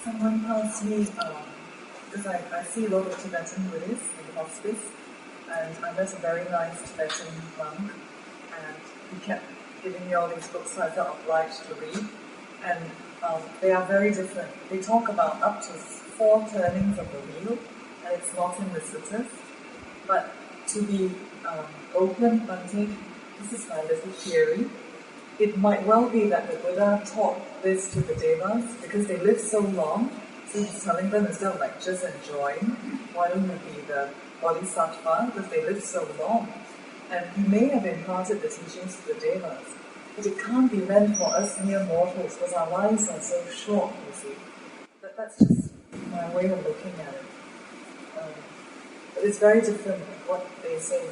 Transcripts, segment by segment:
Someone asked me, because I see a lot of Tibetan Buddhists in the hospice, and I met a very nice Tibetan monk, and he kept giving me all these books, so I felt obliged to read. And they are very different. They talk about up to 4 turnings of the wheel, and it's not in the suttas. But to be open, Bhante, this is my little theory. It might well be that the Buddha taught this to the devas because they live so long. So he's telling them, instead of like just enjoying, why don't you be the bodhisattva, because they live so long. And he may have imparted the teachings to the devas, but it can't be meant for us mere mortals because our lives are so short, you see. But that's just my way of looking at it. But it's very different what they say.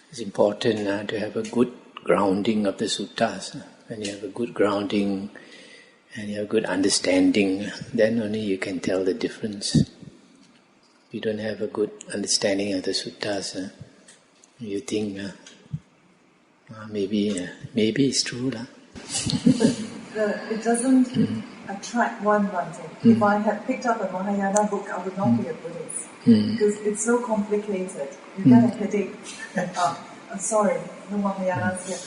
It's important to have a good grounding of the suttas. When you have a good grounding and you have good understanding, then only you can tell the difference. If you don't have a good understanding of the suttas, you think maybe it's true. It doesn't attract one, Bhante. If I had picked up a Mahayana book, I would not be a Buddhist. Because it's so complicated. You get a headache. Sorry, no Mahayanas here.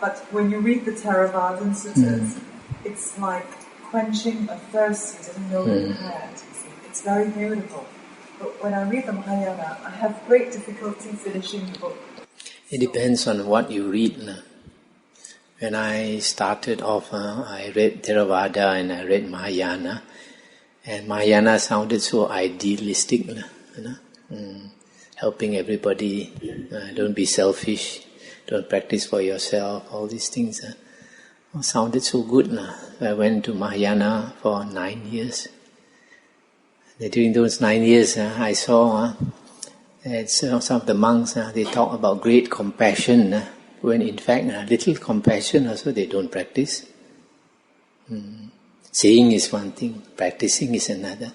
But when you read the Theravadan suttas, it's like quenching a thirst you didn't know you had. You see. It's very beautiful. But when I read the Mahayana, I have great difficulty finishing the book. It depends on what you read. When I started off, I read Theravada and I read Mahayana. And Mahayana sounded so idealistic, helping everybody, don't be selfish, don't practice for yourself, all these things. Sounded so good. I went to Mahayana for 9 years. And during those 9 years, I saw that some of the monks, they talk about great compassion, when in fact little compassion also they don't practice. Saying is one thing, practicing is another.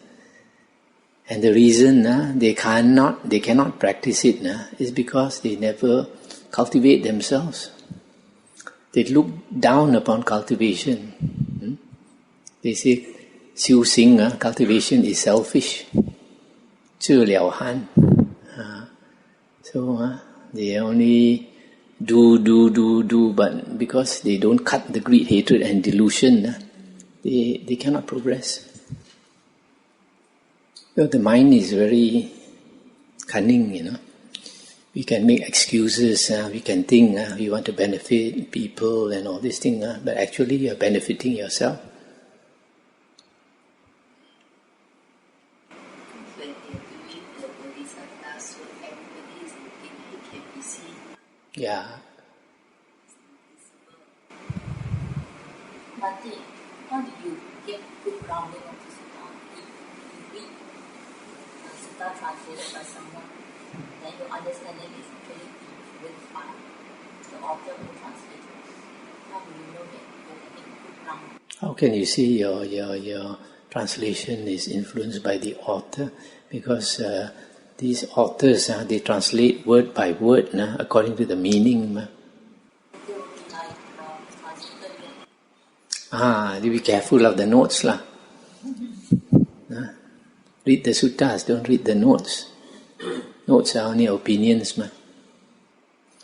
And the reason they cannot practice it is because they never cultivate themselves. They look down upon cultivation. They say, Siu Sing, cultivation is selfish. Zhi Liao Han. So they only do, but because they don't cut the greed, hatred and delusion, they cannot progress. Well, the mind is very cunning, We can make excuses, we can think we want to benefit people and all these things, but actually you're benefiting yourself. When they believe the bodhisattva, so everybody is looking, he can be seen. Yeah. Bhante, how do you get good grounding of the sutta? If you read sutta translated by someone, then your understanding is actually influenced by the author who translated. How do you know that you're getting good grounding? How can you see your translation is influenced by the author? Because these authors, they translate word by word according to the meaning. Be careful of the notes. Read the suttas, don't read the notes. Notes are only opinions.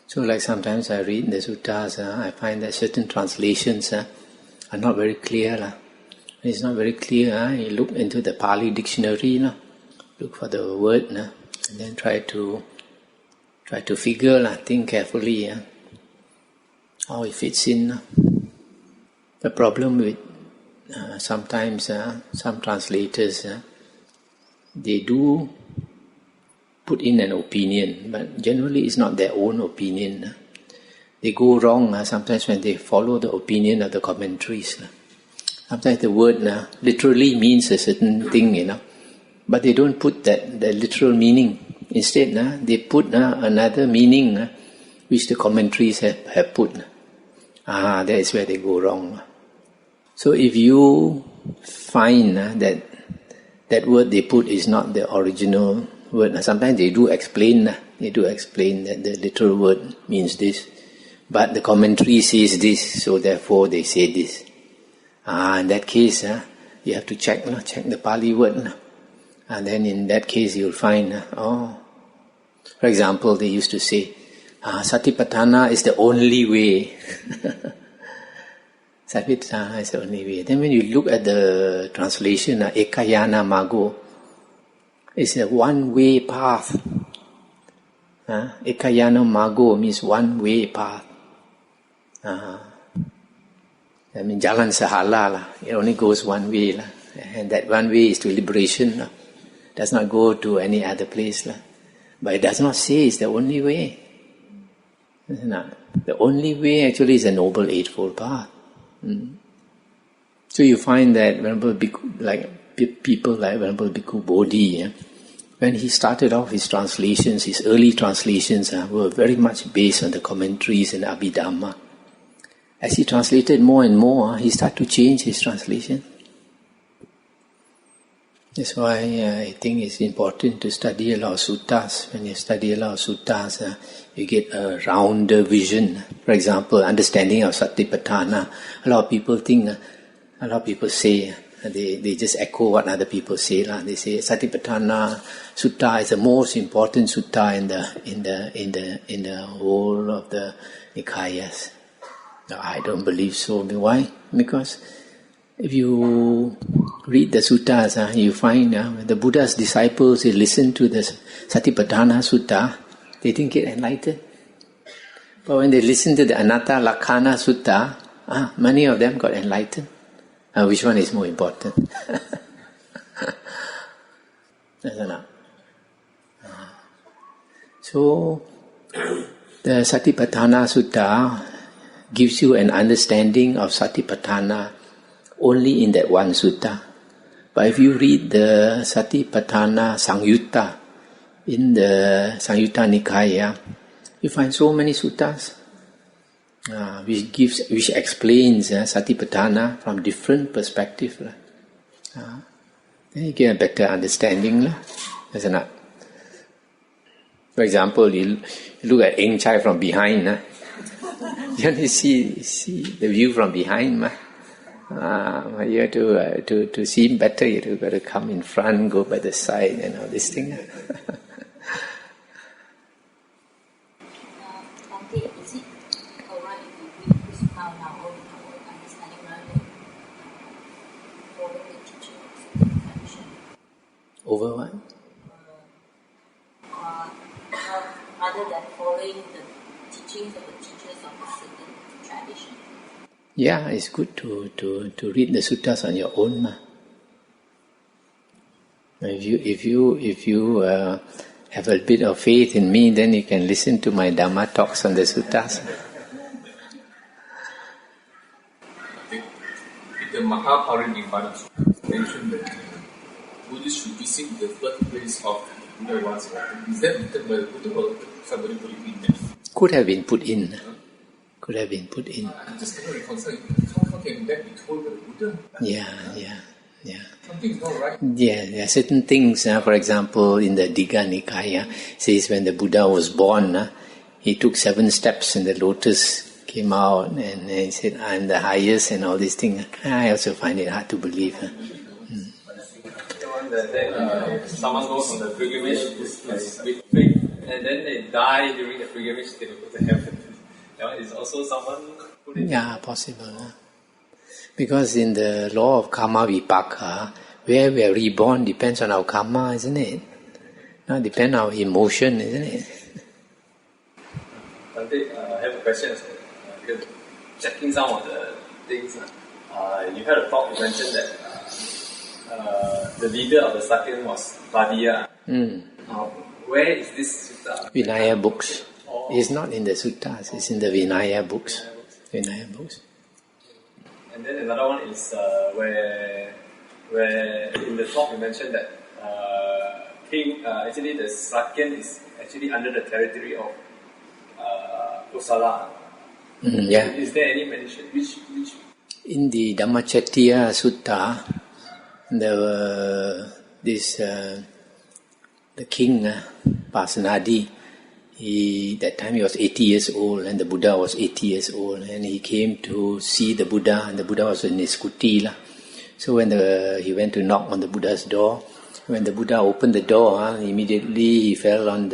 So like sometimes I read the suttas, I find that certain translations are not very clear. When it's not very clear, you look into the Pali dictionary, look for the word, and then try to figure, think carefully how it fits in. The problem with sometimes some translators, they do put in an opinion, but generally it's not their own opinion. They go wrong sometimes when they follow the opinion of the commentaries. Sometimes the word literally means a certain thing, but they don't put the literal meaning. Instead, they put another meaning which the commentaries have put. That is where they go wrong. So if you find that word they put is not the original word, sometimes they do explain that the literal word means this, but the commentary says this, so therefore they say this. In that case, you have to check the Pali word. And then in that case you'll find, for example, they used to say, Satipatthana is the only way. Satipatthana is the only way. Then when you look at the translation, Ekayana Mago, it's a one-way path. Ekayana Mago means one-way path. I mean, Jalan Sahala, it only goes one way. And that one way is to liberation. Does not go to any other place. But it does not say it's the only way. The only way actually is a Noble Eightfold Path. So you find that Venerable Bhikkhu, people like Venerable Bhikkhu Bodhi, when he started off his translations, his early translations were very much based on the commentaries and Abhidhamma. As he translated more and more, he started to change his translation. That's why I think it's important to study a lot of suttas. When you study a lot of suttas, you get a rounder vision. For example, understanding of Satipatthana. A lot of people say, they just echo what other people say. They say Satipatthana Sutta is the most important sutta in the whole of the Nikayas. No, I don't believe so. Why? Because if you read the suttas, you find the Buddha's disciples, they listen to the Satipatthana Sutta, they didn't get enlightened. But when they listen to the Anatta Lakkhana Sutta, many of them got enlightened. Which one is more important? So, the Satipatthana Sutta gives you an understanding of Satipatthana only in that one sutta. But if you read the Satipatthana Sangyutta in the Sangyutta Nikaya, you find so many suttas which explains Satipatthana from different perspectives. Then you get a better understanding, isn't it? For example, you look at Eng Chai from behind. You only see the view from behind. You have to see him better. You have got to come in front, go by the side, and all this thing. Is it alright if we read this now our understanding rather than follow the teaching of the tradition? Over what? Rather than following the teachings of the teachers of a certain tradition. Yeah, it's good to read the suttas on your own. If you have a bit of faith in me, then you can listen to my Dhamma talks on the suttas. In the Mahaparinibbana mentioned that Buddhists should visit the birthplace of Buddha once. Is that written by the Buddha or somebody put it in there? Could have been put in. Could have been put in. I just cannot reconcile. How can that be told by the Buddha? Yeah. Something is not right. Yeah, there are certain things. For example, in the Digha Nikaya, it says when the Buddha was born, he took 7 steps and the lotus came out, and he said, "I'm the highest," and all these things. I also find it hard to believe. Someone goes on the pilgrimage with faith, and then they die during the pilgrimage, they will go to heaven. That is also someone put it. Yeah, possible. Because in the law of karma vipaka, where we are reborn depends on our karma, isn't it? Depends on our emotion, isn't it? I have a question. Because checking some of the things, you had a talk, you mentioned that the leader of the Sakyan was Vadiya. Where is this sutta? Vinaya books. It's not in the suttas, it's in the Vinaya books. Vinaya books. And then another one is where in the talk you mentioned that actually the Sakyan is actually under the territory of Kosala. Yeah. Is there any mention? Which? In the Dhammacettiya Sutta, the king Pasanadi, that time he was 80 years old, and the Buddha was 80 years old, and he came to see the Buddha, and the Buddha was in his kuti lah. So when he went to knock on the Buddha's door, when the Buddha opened the door, immediately he fell on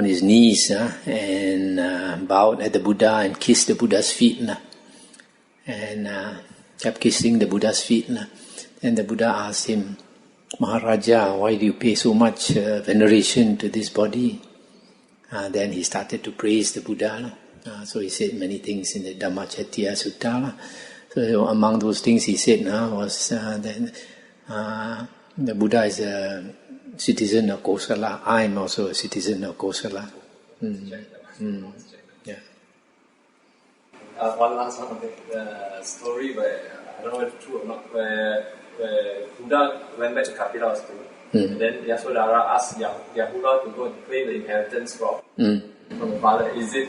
his knees and bowed at the Buddha and kissed the Buddha's feet and kept kissing the Buddha's feet. And the Buddha asked him, Maharaja, why do you pay so much veneration to this body? Then he started to praise the Buddha. So he said many things in the Dhammacettiya Sutta. So among those things he said was that the Buddha is a citizen of Kosala. I am also a citizen of Kosala. Yeah. One last one of the story where, I don't know if it's true or not, where Buddha went back to Kapila Hospital. And then Yasodhara asked Yahuda to go and claim the inheritance from the father. Is it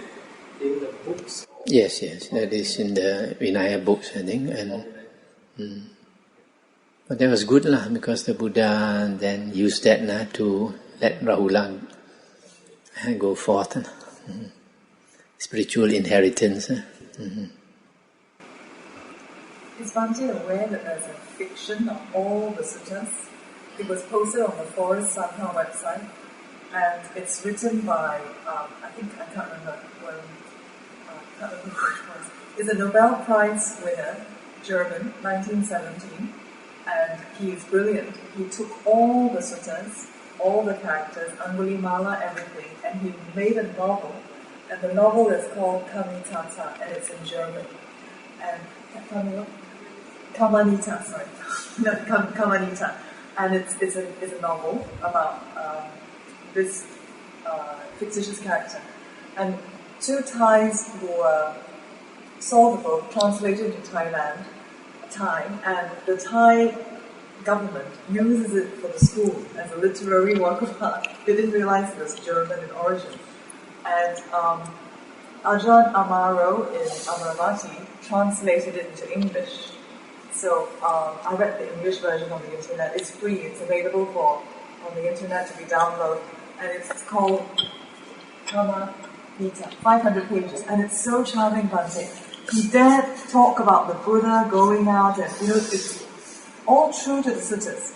in the books? Yes, that is in the Vinaya books, I think. But that was good because the Buddha then used that to let Rahula go forth. Spiritual inheritance. Is Bhante aware that there's a fiction of all the suttas? It was posted on the Forest Sangha website, and it's written by, I can't remember who it was. It's a Nobel Prize winner, German, 1917, and he is brilliant. He took all the suttas, all the characters, Angulimala, everything, and he made a novel, and the novel is called Kamitata, and it's in German. And Kamanita, sorry. No, Kamanita. And it's a novel about this fictitious character. And two Thais who saw the book, translated into Thai, and the Thai government uses it for the school as a literary work of art. They didn't realize it was German in origin. And Ajahn Amaro in Amaravati translated it into English. So I read the English version on the internet. It's free. It's available on the internet to be downloaded, and it's called Kama Gita, 500 pages, and it's so charming, Bhante. He dared talk about the Buddha going out, and it's all true to the suttas,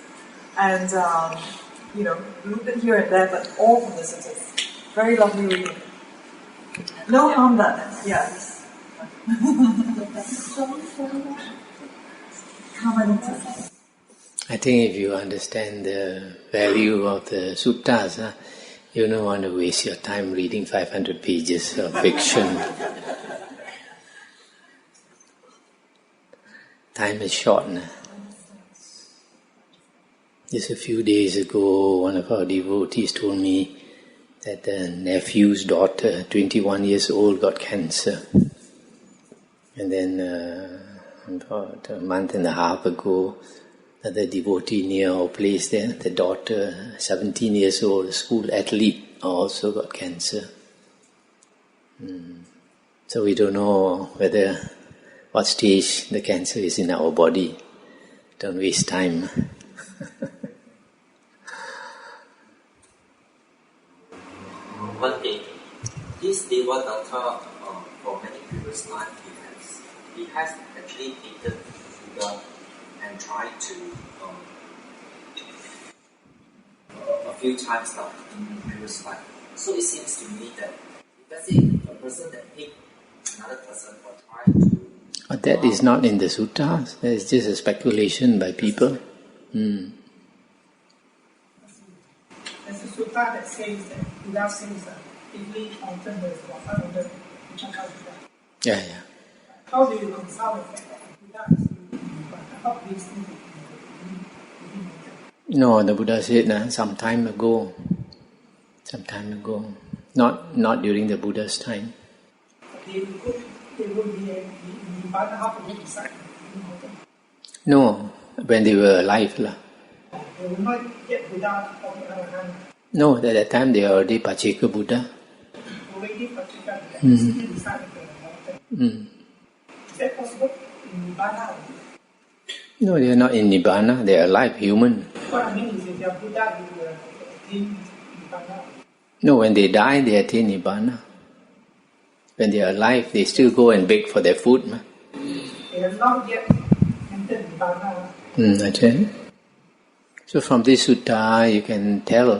and a little bit here and there, but all from the suttas. Very lovely reading. No harm done. Yes. I think if you understand the value of the suttas, you don't want to waste your time reading 500 pages of fiction. Time is short. Just a few days ago, one of our devotees told me that the nephew's daughter, 21 years old, got cancer. And then about a month and a half ago, the devotee near our place there, the daughter, 17 years old, school athlete, also got cancer. So we don't know what stage the cancer is in our body. Don't waste time. One day, this Devadatta, for many previous lives, he has actually hated Buddha and tried to a few times in previous life. So it seems to me that let's say a person that hates another person or try to. But that is not in the suttas. That is just a speculation by people. There's a sutta that says that Buddha says that every mountain there is about 500 Vichaka Buddha. Yeah. How do you reconcile the fact that Buddha is how do you still be? No, the Buddha said some time ago. Not during the Buddha's time. They will be in Nibbana, how to decide? No, when they were alive. They will not get Buddha on the other hand. No, at that time they are already Pacheka Buddha. Already Pacheka Buddha, still decided to mountain. Is that possible in Nibbana? No, they are not in Nibbana, they are alive, human. What I mean is if they are Buddha, they will attain Nibbana. No, when they die, they attain Nibbana. When they are alive, they still go and beg for their food. They have not yet entered Nibbana. That's it. So from this sutta, you can tell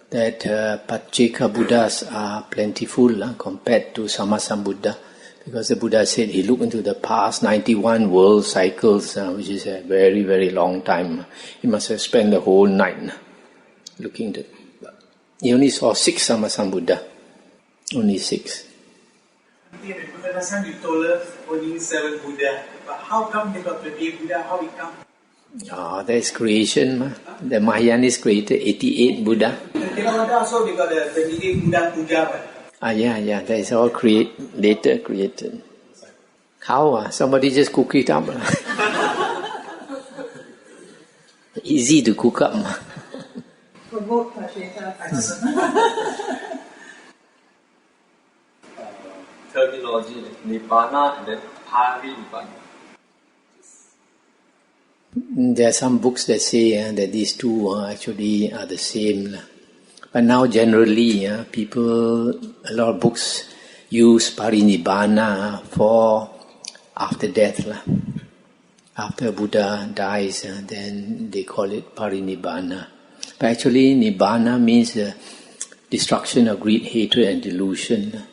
that Pacceka Buddhas are plentiful compared to Sammasambuddha. Because the Buddha said he looked into the past 91 world cycles, which is a very, very long time. He must have spent the whole night looking at it. He only saw 6 Sammasambuddha. Only 6. Last time you told us only 7 Buddha. But how come they got 28 Buddha? How it come? That is creation. The Mahayanis created 88 Buddha. Also they got the 28 Buddha Puja. Yeah, that is all later created. How? Somebody just cook it up. Easy to cook up. Promote Pacceka action. Terminology, Nibbana and then Parinibbana. There are some books that say that these two actually are the same. But now generally, people, a lot of books use Parinibbana for after death. After Buddha dies, then they call it Parinibbana. But actually, Nibbana means the destruction of greed, hatred and delusion.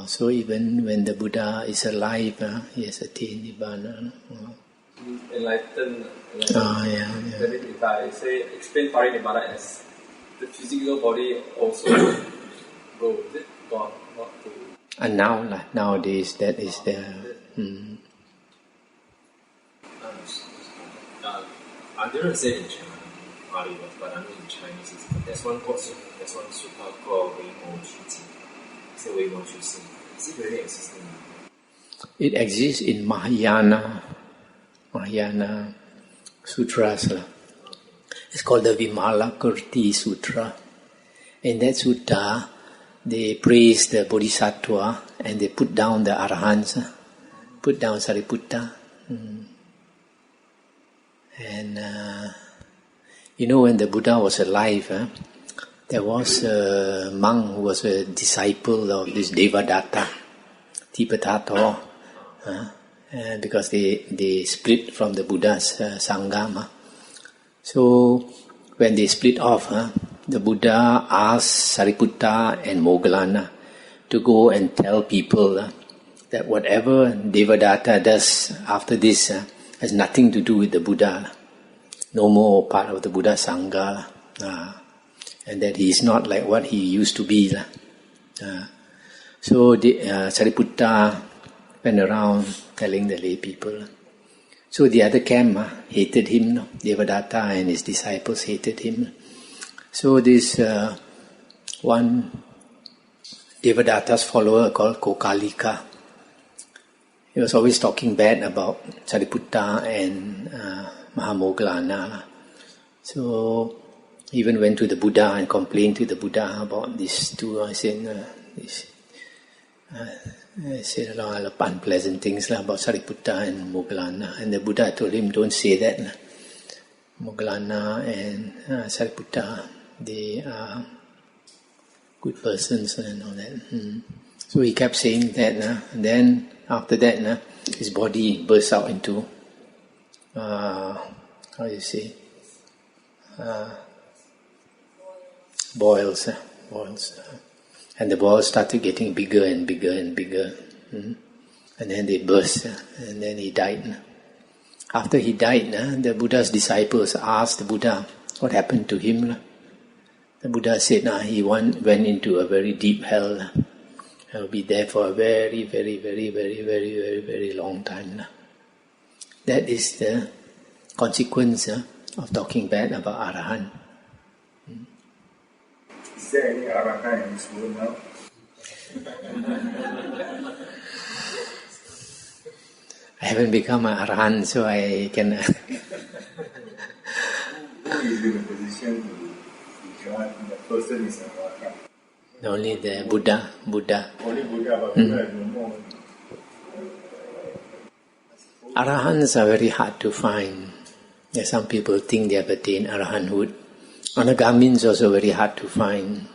So even when the Buddha is alive, he has attained Nibbana. Enlightened. Yeah. That means if I say, explain Parinibbana as the physical body also go with it, not to... And nowadays that is the... I didn't say in China, but I know in Chinese there's one sutta called Wei Mo Chu Ji. It's a Wei Mo Chu Ji. Is it really existing? It exists in Mahayana Sutras. It's called the Vimalakirti Sutra. In that sutta, they praise the Bodhisattva and they put down the Arahants, put down Sariputta. And when the Buddha was alive, there was a monk who was a disciple of this Devadatta, Tipatato, because they split from the Buddha's Sangha. So when they split off, the Buddha asked Sariputta and Moggallana to go and tell people that whatever Devadatta does after this has nothing to do with the Buddha, no more part of the Buddha Sangha, and that he is not like what he used to be. So Sariputta went around telling the lay people. So the other camp hated him, Devadatta and his disciples hated him. So this one Devadatta's follower called Kokalika, he was always talking bad about Sariputta and Mahamoggallana. So he even went to the Buddha and complained to the Buddha about these two. I said a lot of unpleasant things about Sariputta and Moggallana. And the Buddha told him, don't say that. Moggallana and Sariputta, they are good persons and all that. So he kept saying that. And then after that, his body burst out into, boils. And the balls started getting bigger and bigger and bigger. And then they burst, and then he died. After he died, the Buddha's disciples asked the Buddha what happened to him. The Buddha said he went into a very deep hell. He'll be there for a very, very, very, very, very, very, very long time. That is the consequence of talking bad about Arahant. Is there any Arahant in this world now? I haven't become an Arahant, so I can... Who is in a position to join the person is an Arahant? Only the Buddha. Only Buddha, but Buddha is no more. Arahants are very hard to find. Some people think they have attained Arahanthood. Anagamins also very hard to find.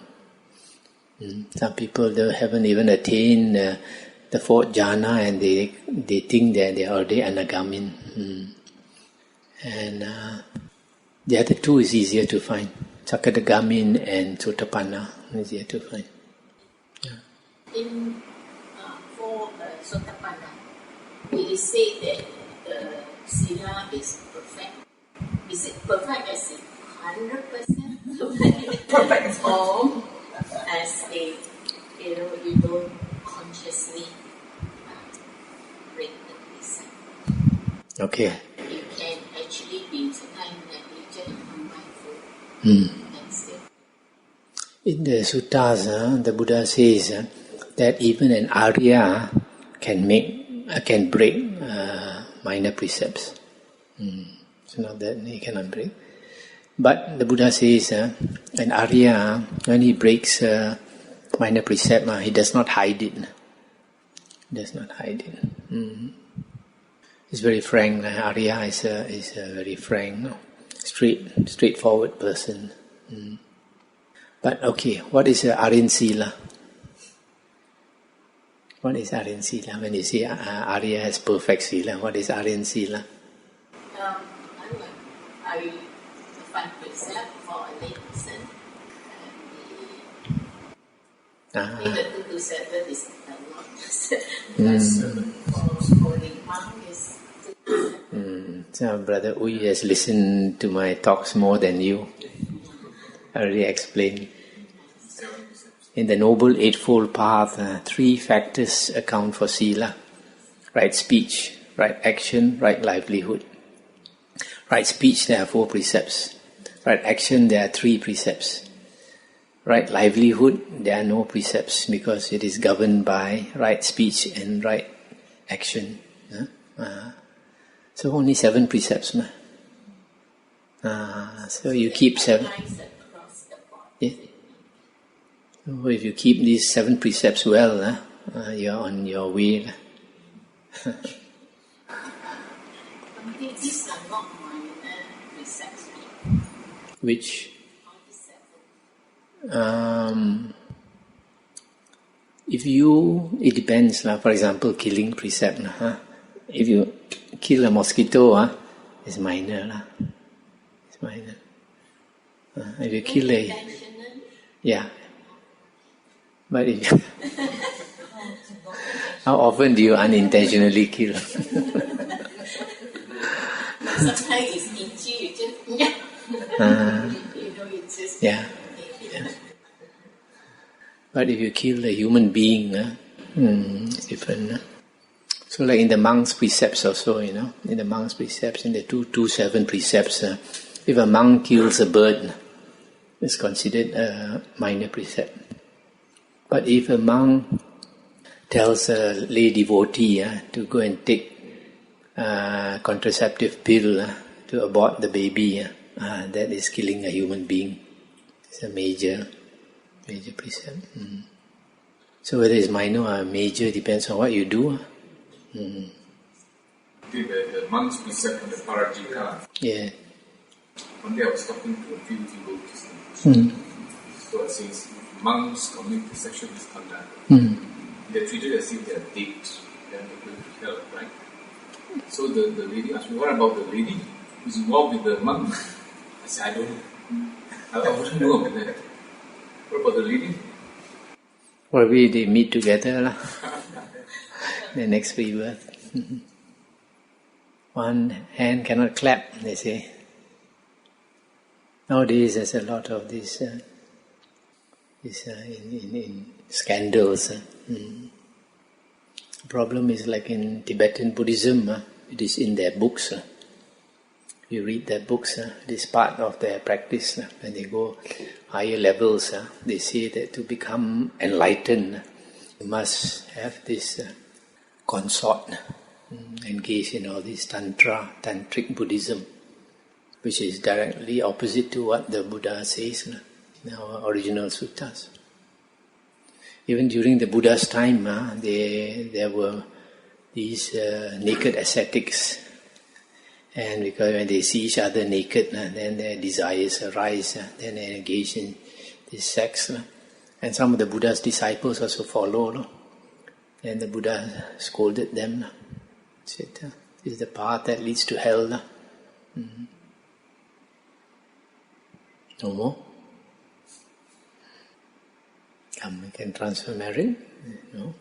Some people they haven't even attained the fourth jhana, and they think that they are already anagamin. And the other two is easier to find. Sakadagamin and Sotapanna is easier to find. For Sotapanna, it is said that the sila is perfect. Is it perfect as in 100%? Perfect. Or as a, you don't consciously break the precept. Okay. You can actually be sometimes negligent and mindful. And still. In the suttas, the Buddha says that even an Arya can break minor precepts. It's not that he cannot break. But the Buddha says an Arya, when he breaks minor precept, he does not hide it. He's very frank. Arya is a very frank, straightforward person. But okay, what is Aryan Sila? What is Aryan Sila? When you say Arya has perfect Sila, what is Aryan Sila? I find precept for a lay person. I think the 2-7 is not for the monk is. So Brother Uy has listened to my talks more than you. I already explained. In the Noble Eightfold Path, 3 factors account for Sila. Right speech, right action, right livelihood. Right speech, there are 4 precepts. Right action, there are 3 precepts. Right livelihood, there are no precepts because it is governed by right speech and right action. So only 7 precepts. So you keep 7. Yeah. So if you keep these 7 precepts well, you're on your way. These are not minor precepts. Which? It depends. For example, killing precept. If you kill a mosquito, it's minor. It's minor. If you kill yeah. But if you how often do you unintentionally kill? Sometimes it's itchy, you just it's just yeah. But if you kill a human being, it's different. So like in the monk's precepts also, in the monk's precepts, in the 227 precepts, if a monk kills a bird, it's considered a minor precept. But if a monk tells a lay devotee to go and take contraceptive pill to abort the baby, that is killing a human being. It's a major precept. So whether it's minor or major depends on what you do. The monk's precept on the Parajika. Yeah. One day I was talking to a few devotees. So it says, monks commit sexual misconduct. They're treated as if they're dead. They're going to hell, right? So the lady asked me, what about the lady who's involved with the monk? I said, I don't know. I wouldn't know about that. What about the lady? Probably they meet together. The next rebirth. One hand cannot clap, they say. Nowadays there's a lot of this in scandals. The problem is like in Tibetan Buddhism, it is in their books. You read their books, it is part of their practice. When they go higher levels, they say that to become enlightened, you must have this consort, engage in all this tantric Buddhism, which is directly opposite to what the Buddha says in our original suttas. Even during the Buddha's time, there were these naked ascetics, and because when they see each other naked, then their desires arise, then they engage in this sex. And some of the Buddha's disciples also follow. No? And the Buddha scolded them. No? Said, this is the path that leads to hell. No? No more? Come, we can transfer merit. No?